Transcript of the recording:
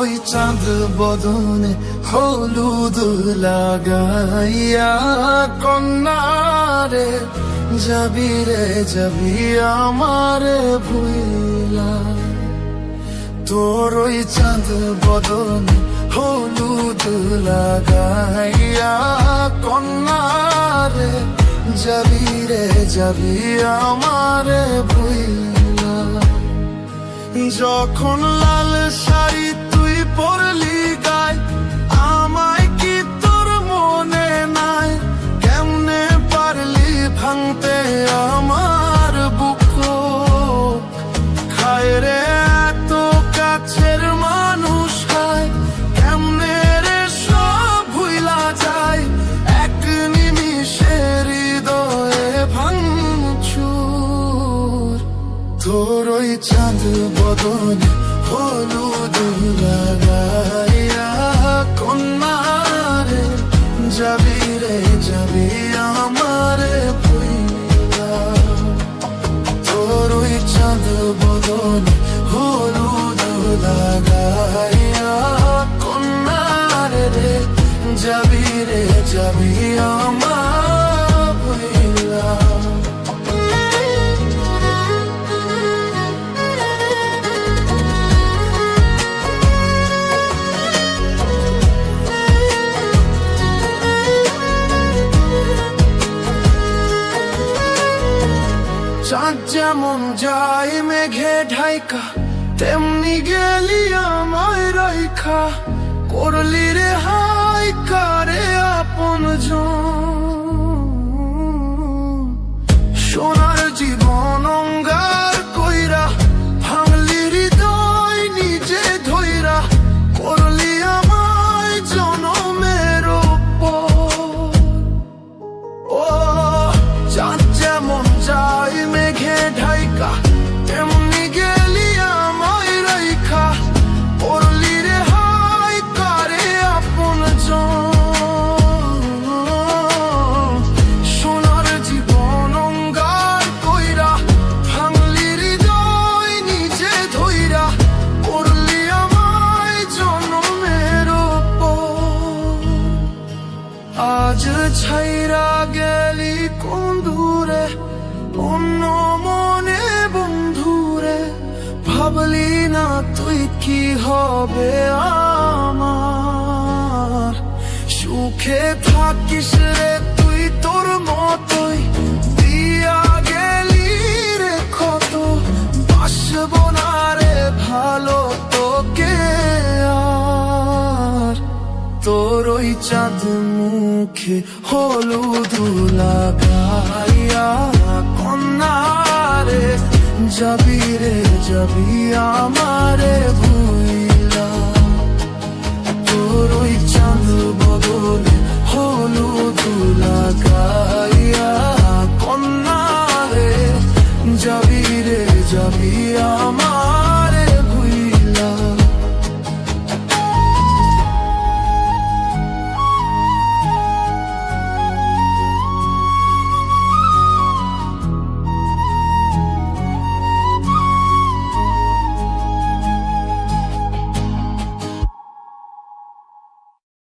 ওই চাঁদ বদনে হলুদ লাগাইয়া কন্যারে যাবি রে যাবি আমারে ভুইলা। তোর ওই চাঁদ বদনে হলুদ লাগাইয়া কন্যারে যাবি রে যাবি আমারে ভুইলা। যখন লাল শাড়ি তুই পরলি গায় আমায় কি তোর মনে নাই? কেমনে পারলি ভাঙতে আমার বুক? খায় রে এত কাছের মানুষ হায়, কেমনে রে সব ভুইলা যায়? এক নিমিষে হৃদয়ে ভাঙচুর। তোর ওই চাঁদ বদনে হলুদ লাগাইয়া কন্যারে যাবি রে যাবি আমারে ভুইলা। তোর ওই চাঁদ বদনে হলুদ লাগাইয়া কন্যারে রে যাবি রে যাবি আমার ভুইলা। চাঁদ যেমন যায় মেঘে ঢাইকা, তেমনি গেলি আমায় রাইখা। করলি রে হাই কারে আপনজন, সোনার জীবন অঙ্গার কইরা ভাঙলি হৃদয় নিজে ধইরা। করলি আমায় জনমের উপর। ও চাঁদ যেমন যায় মেঘে ঢাইকা, তেমনি গেলি আমায় রাইখা। পড়লি রে হাই কারে আপনজন, সোনার জীবন অঙ্গার কইরা ভাঙলি হৃদয় নিজে ধইরা। করলি আমায় জনমের উপর। আজ ছাইরা গেলি কোন দূরে অন্য মনে বন্ধুরে। ভাবলি না তুই কি হবে আমার? সুখে থাকিস রে তুই তোর মতোই, দিয়া গেলি রে ক্ষত। বাসব না রে ভালো তোকে আর। তোর ওই চাঁদ মুখে হলুদ লাগাইয়া কন্যারে যাবি রে যাবি আমারে ভুইলা।